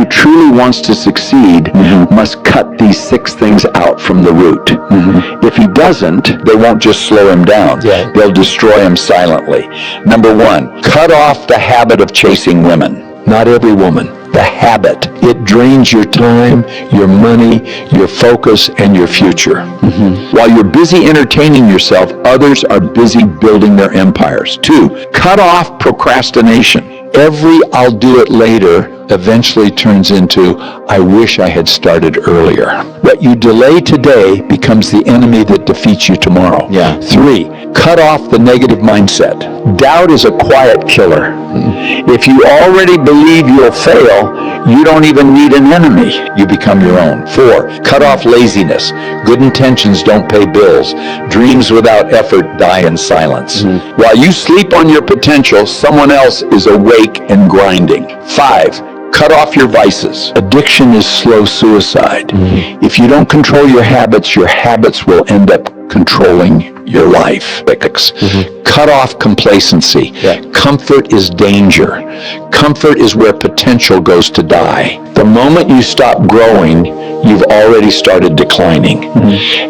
who truly wants to succeed must cut these 6 things out from the root. If he doesn't, they won't just slow him down. They'll destroy him silently. Number 1, cut off the habit of chasing women. Not every woman. The habit. It drains your time, your money, your focus, and your future. While you're busy entertaining yourself, others are busy building their empires. 2, cut off procrastination. Every "I'll do it later" eventually turns into "I wish I had started earlier." What you delay today becomes the enemy that defeats you tomorrow. 3, cut off the negative mindset. Doubt is a quiet killer. If you already believe you'll fail, you don't even need an enemy. You become your own. 4, cut off laziness. Good intentions don't pay bills. Dreams without effort die in silence. While you sleep on your potential, someone else is awake and grinding. 5, cut off your vices. Addiction is slow suicide. If you don't control your habits will end up controlling your life. 6, cut off complacency. Comfort is danger. Comfort is where potential goes to die. The moment you stop growing, you've already started declining.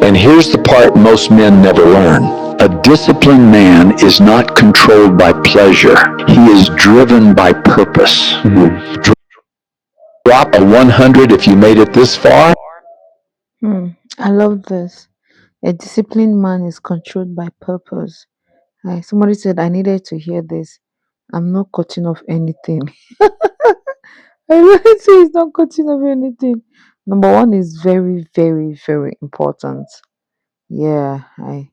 And here's the part most men never learn. A disciplined man is not controlled by pleasure. He is driven by purpose. Drop a 100 if you made it this far. I love this. A disciplined man is controlled by purpose. Somebody said I needed to hear this. I'm not cutting off anything. I really say it's not cutting off anything. Number 1 is very, very, very important. Yeah, I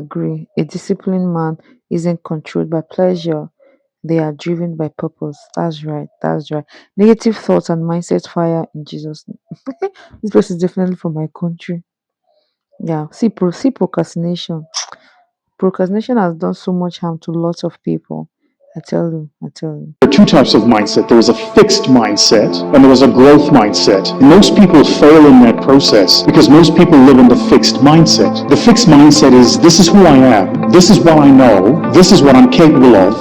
agree. A disciplined man isn't controlled by pleasure. They are driven by purpose. That's right. That's right. Negative thoughts and mindset fire in Jesus' name. This verse is definitely from my country. Yeah. See procrastination. Procrastination has done so much harm to lots of people. I tell you. There are 2 types of mindset. There is a fixed mindset and there is a growth mindset. And most people fail in that process because most people live in the fixed mindset. The fixed mindset is, this is who I am, this is what I know, this is what I'm capable of,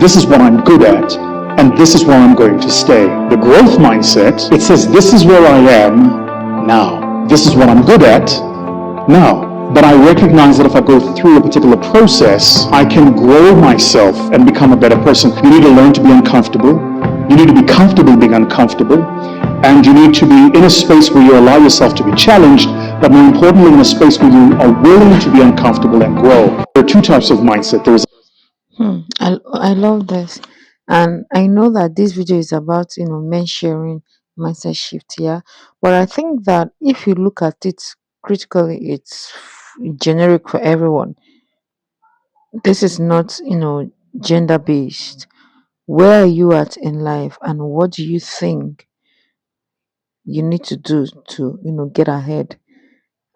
this is what I'm good at, and this is where I'm going to stay. The growth mindset, it says, this is where I am now. This is what I'm good at now. But I recognize that if I go through a particular process, I can grow myself and become a better person. You need to learn to be uncomfortable. You need to be comfortable being uncomfortable. And you need to be in a space where you allow yourself to be challenged, but more importantly, in a space where you are willing to be uncomfortable and grow. There are 2 types of mindset. There is I love this. And I know that this video is about, men sharing mindset shift, yeah. But I think that if you look at it critically, it's generic for everyone. This is not, gender based. Where are you at in life and what do you think you need to do to, get ahead?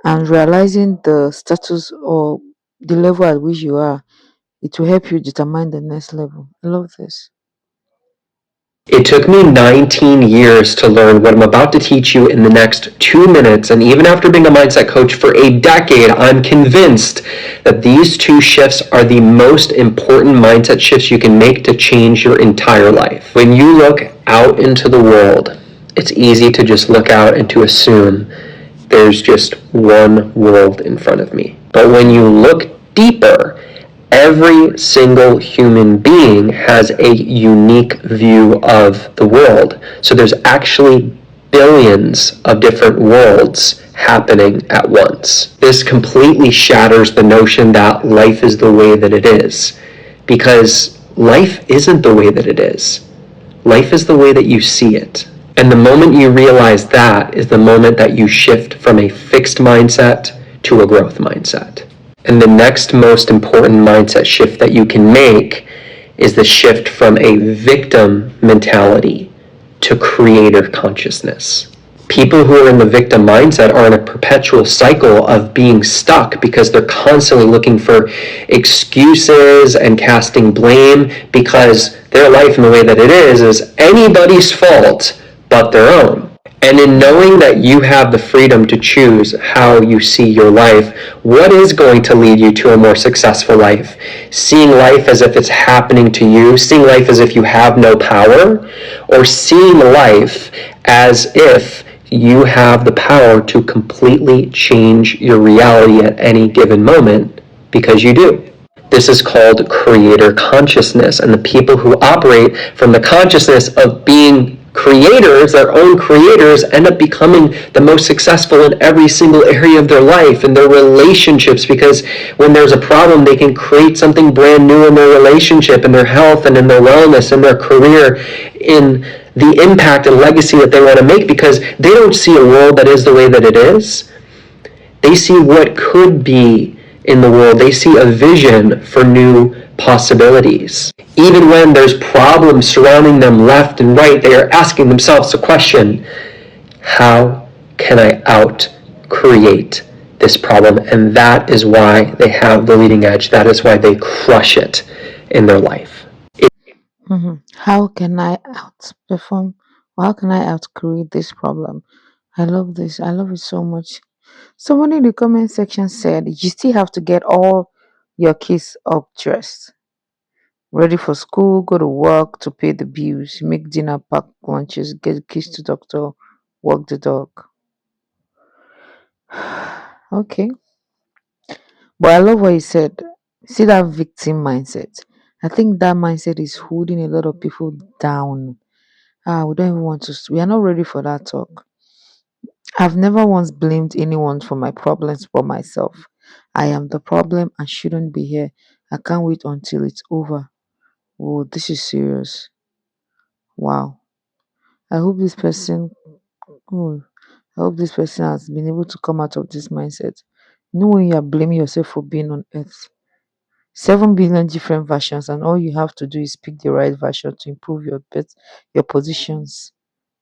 And realizing the status or the level at which you are, it will help you determine the next level. I love this. It took me 19 years to learn what I'm about to teach you in the next 2 minutes, and even after being a mindset coach for a decade, I'm convinced that these 2 shifts are the most important mindset shifts you can make to change your entire life. When you look out into the world, it's easy to just look out and to assume there's just one world in front of me. But when you look deeper, every single human being has a unique view of the world. So there's actually billions of different worlds happening at once. This completely shatters the notion that life is the way that it is, because life isn't the way that it is. Life is the way that you see it. And the moment you realize that is the moment that you shift from a fixed mindset to a growth mindset. And the next most important mindset shift that you can make is the shift from a victim mentality to creator consciousness. People who are in the victim mindset are in a perpetual cycle of being stuck because they're constantly looking for excuses and casting blame because their life and the way that it is anybody's fault but their own. And in knowing that you have the freedom to choose how you see your life, what is going to lead you to a more successful life? Seeing life as if it's happening to you, seeing life as if you have no power, or seeing life as if you have the power to completely change your reality at any given moment, because you do. This is called creator consciousness, and the people who operate from the consciousness of being creators, their own creators, end up becoming the most successful in every single area of their life and their relationships, because when there's a problem, they can create something brand new in their relationship, in their health, and in their wellness, in their career, in the impact and legacy that they want to make, because they don't see a world that is the way that it is. They see what could be in the world. They see a vision for new possibilities. Even when there's problems surrounding them left and right, they are asking themselves the question, how can I out-create this problem? And that is why they have the leading edge. That is why they crush it in their life. How can I outperform? Or how can I outcreate this problem? I love this. I love it so much. Someone in the comment section said, you still have to get all your kids up dressed, ready for school, go to work to pay the bills, make dinner, pack lunches, get kids to doctor, walk the dog. Okay. But I love what he said. See that victim mindset. I think that mindset is holding a lot of people down. We don't even want to, we are not ready for that talk. I've never once blamed anyone for my problems but myself. I am the problem and shouldn't be here. I can't wait until it's over. Oh, this is serious. Wow. I hope this person, oh, I hope this person has been able to come out of this mindset. You know, when you are blaming yourself for being on earth, 7 billion different versions, and all you have to do is pick the right version to improve your positions.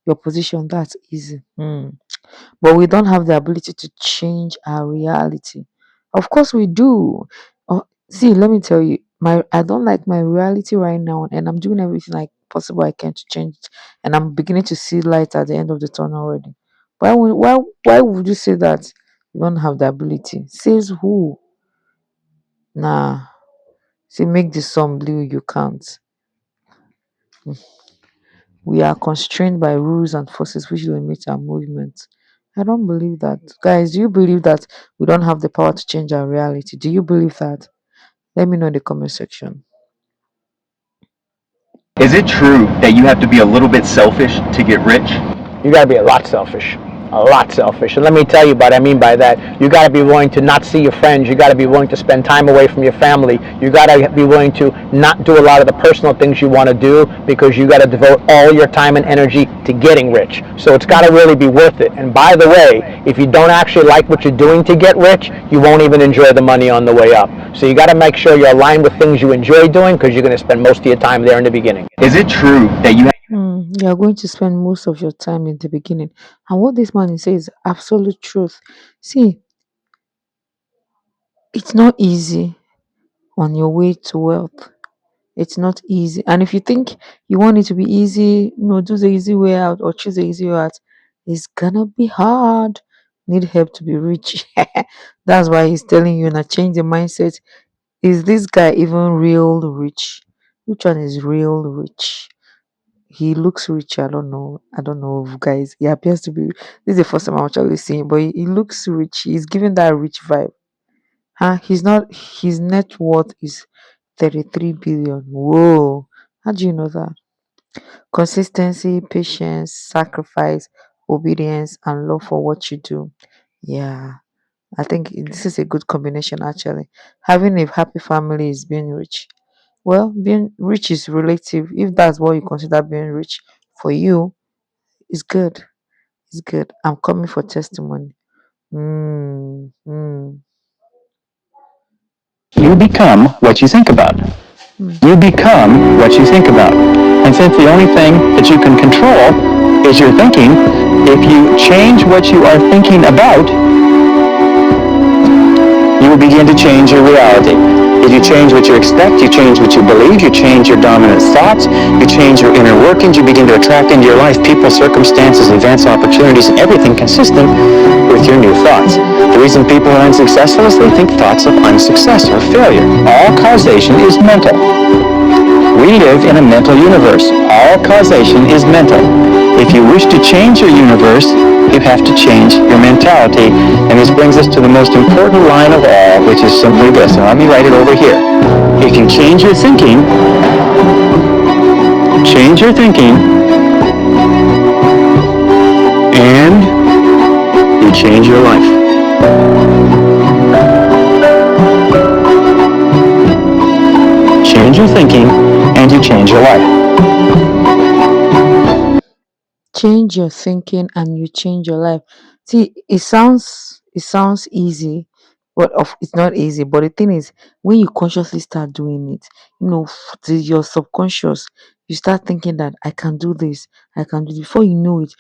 Your position, that's easy. But we don't have the ability to change our reality. Of course we do. See, let me tell you, I don't like my reality right now, and I'm doing everything like possible I can to change it. And I'm beginning to see light at the end of the tunnel already. Why would you say that you don't have the ability? Says who? Nah. See, make the sun blue, you can't. We are constrained by rules and forces which limit our movement. I don't believe that. Guys, do you believe that we don't have the power to change our reality? Do you believe that? Let me know in the comment section. Is it true that you have to be a little bit selfish to get rich? You got to be a lot selfish. A lot selfish. And let me tell you what I mean by that. You got to be willing to not see your friends. You got to be willing to spend time away from your family. You got to be willing to not do a lot of the personal things you want to do, because you got to devote all your time and energy to getting rich. So it's got to really be worth it. And by the way, if you don't actually like what you're doing to get rich, you won't even enjoy the money on the way up. So you got to make sure you're aligned with things you enjoy doing, because you're going to spend most of your time there in the beginning. Is it true that you You're going to spend most of your time in the beginning. And what this man is saying is absolute truth. See, it's not easy on your way to wealth. It's not easy. And if you think you want it to be easy, do the easy way out or choose the easy way out, it's gonna be hard. Need help to be rich. That's why he's telling you now, change the mindset. Is this guy even real rich? Which one is real rich? He looks rich. I don't know. I don't know, guys. He appears to be. This is the first time I'm actually seeing, but he looks rich. He's giving that rich vibe. He's not. His net worth is 33 billion. Whoa! How do you know that? Consistency, patience, sacrifice, obedience, and love for what you do. Yeah, I think this is a good combination actually. Having a happy family is being rich. Well, being rich is relative. If that's what you consider being rich for you, it's good. It's good. I'm coming for testimony. Mm, mm, You become what you think about. You become what you think about. And since the only thing that you can control is your thinking, if you change what you are thinking about, you will begin to change your reality. Did you change what you expect? You change what you believe. You change your dominant thoughts. You change your inner workings. You begin to attract into your life people, circumstances, events, opportunities, and everything consistent with your new thoughts. The reason people are unsuccessful is they think thoughts of unsuccess or failure. All causation is mental. We live in a mental universe. All causation is mental. If you wish to change your universe, you have to change your mentality. And this brings us to the most important line of all, which is simply this. And let me write it over here. If you change your thinking, and you change your life. Change your thinking, and you change your life. Change your thinking and you change your life. See, it sounds easy, but it's not easy. But the thing is, when you consciously start doing it, your subconscious, you start thinking that I can do this, I can do this. Before you know it,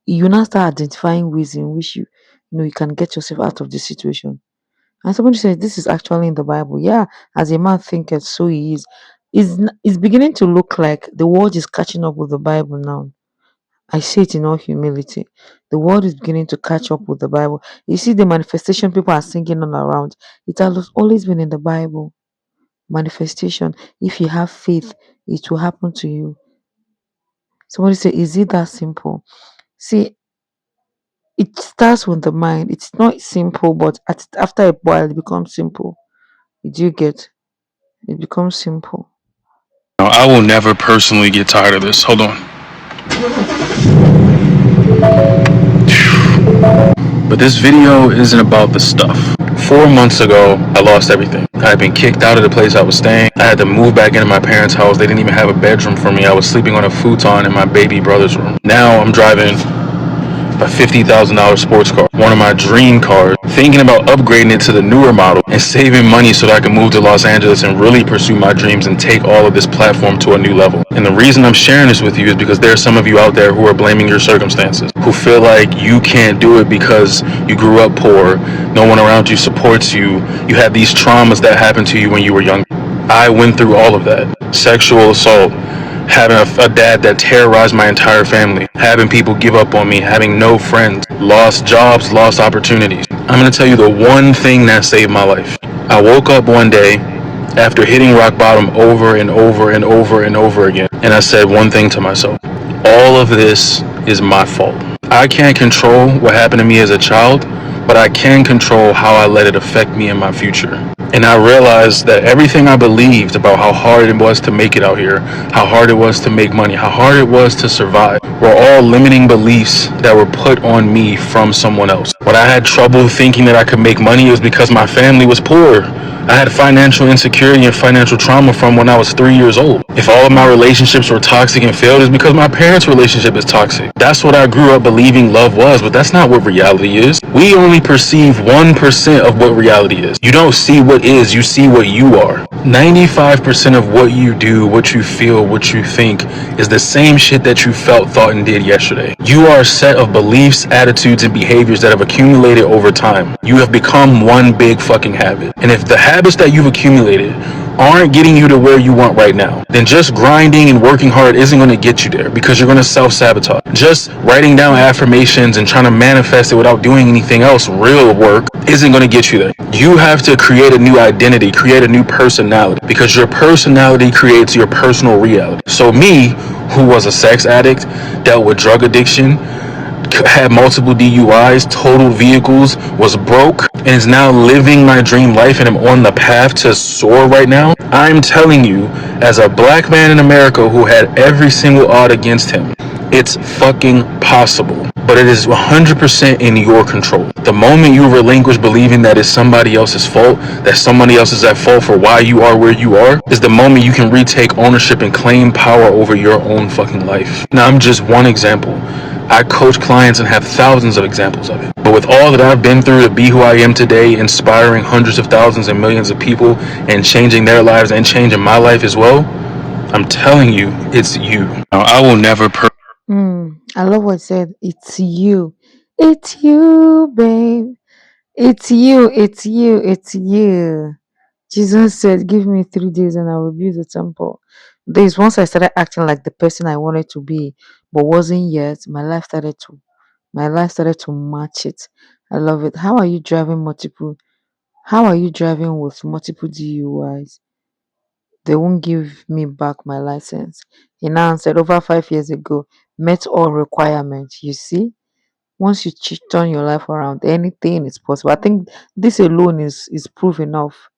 you now start identifying ways in which you can get yourself out of this situation. And somebody says this is actually in the Bible. Yeah, as a man thinketh, so he is. It's beginning to look like the world is catching up with the Bible now. I say it in all humility. The world is beginning to catch up with the Bible. You see the manifestation people are singing all around. It has always been in the Bible. Manifestation. If you have faith, it will happen to you. Somebody say, is it that simple? See, it starts with the mind. It's not simple, but after a while, it becomes simple. Do you get? It becomes simple. I will never personally get tired of this. Hold on. But this video isn't about the stuff. 4 months ago, I lost everything. I had been kicked out of the place I was staying. I had to move back into my parents' house. They didn't even have a bedroom for me. I was sleeping on a futon in my baby brother's room. Now I'm driving a $50,000 sports car, one of my dream cars, thinking about upgrading it to the newer model and saving money so that I can move to Los Angeles and really pursue my dreams and take all of this platform to a new level. And the reason I'm sharing this with you is because there are some of you out there who are blaming your circumstances, who feel like you can't do it because you grew up poor, no one around you supports you, you had these traumas that happened to you when you were young. I went through all of that. Sexual assault, having a dad that terrorized my entire family, having people give up on me, having no friends, lost jobs, lost opportunities. I'm going to tell you the one thing that saved my life. I woke up one day after hitting rock bottom over and over and over and over again, and I said one thing to myself: all of this is my fault. I can't control what happened to me as a child, but I can control how I let it affect me in my future. And I realized that everything I believed about how hard it was to make it out here, how hard it was to make money, how hard it was to survive, were all limiting beliefs that were put on me from someone else. When I had trouble thinking that I could make money, it was because my family was poor. I had financial insecurity and financial trauma from when I was 3 years old. If all of my relationships were toxic and failed, it's because my parents' relationship is toxic. That's what I grew up believing love was, but that's not what reality is. We only perceive 1% of what reality is. You don't see what is, you see what you are. 95% of what you do, what you feel, what you think is the same shit that you felt, thought, and did yesterday. You are a set of beliefs, attitudes, and behaviors that have accumulated over time. You have become one big fucking habit. And if the habits that you've accumulated aren't getting you to where you want right now, then just grinding and working hard isn't going to get you there, because you're going to self-sabotage. Just writing down affirmations and trying to manifest it without doing anything else, real work, isn't going to get you there. You have to create a new identity, create a new personality, because your personality creates your personal reality. So me, who was a sex addict, dealt with drug addiction, had multiple DUIs, totaled vehicles, was broke, and is now living my dream life, and I'm on the path to soar right now. I'm telling you, as a black man in America who had every single odd against him, it's fucking possible. But it is 100% in your control. The moment you relinquish believing that it's somebody else's fault, that somebody else is at fault for why you are where you are, is the moment you can retake ownership and claim power over your own fucking life. Now, I'm just one example. I coach clients and have thousands of examples of it. But with all that I've been through to be who I am today, inspiring hundreds of thousands and millions of people and changing their lives and changing my life as well, I'm telling you, it's you. Now, I will never I love what it said. It's you. It's you, babe. It's you. It's you. It's you. Jesus said, "Give me 3 days and I will build the temple." There's once I started acting like the person I wanted to be, but wasn't yet. My life started to match it. I love it. How are you driving multiple? How are you driving with multiple DUIs? They won't give me back my license. He now said over 5 years ago, met all requirements. You see, once you turn your life around, anything is possible. I think this alone is proof enough.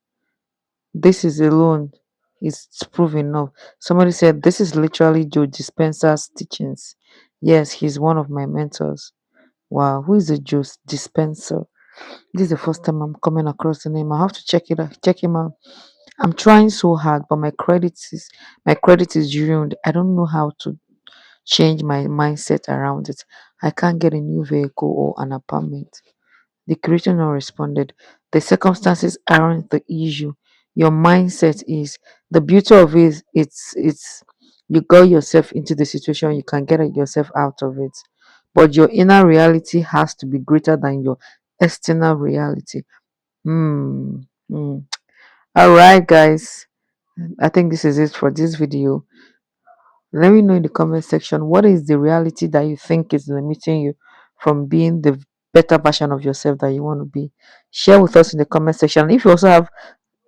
This is alone is proof enough. Somebody said this is literally Joe Dispenza's teachings. Yes, he's one of my mentors. Wow, who is a Joe Dispenza? This is the first time I'm coming across the name. I have to check him out. I'm trying so hard, but my credit is ruined. I don't know how to change my mindset around it. I can't get a new vehicle or an apartment. The creator not responded. The circumstances aren't the issue. Your mindset is. The beauty of it is it's you got yourself into the situation, you can get yourself out of it. But your inner reality has to be greater than your external reality. Hmm. Hmm. All right, guys. I think this is it for this video. Let me know in the comment section what is the reality that you think is limiting you from being the better version of yourself that you want to be. Share with us in the comment section. If you also have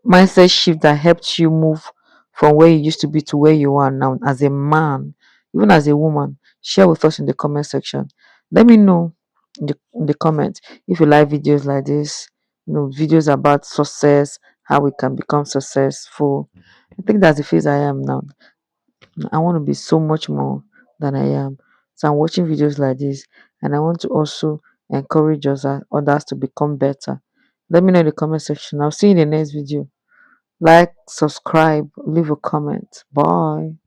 mindset shift that helped you move from where you used to be to where you are now as a man, even as a woman, share with us in the comment section. Let me know in the comment if you like videos like this, videos about success, how we can become successful. I think that's the phase I am now. I want to be so much more than I am. So I'm watching videos like this and I want to also encourage others to become better. Let me know in the comment section. I'll see you in the next video. Like, subscribe, leave a comment. Bye.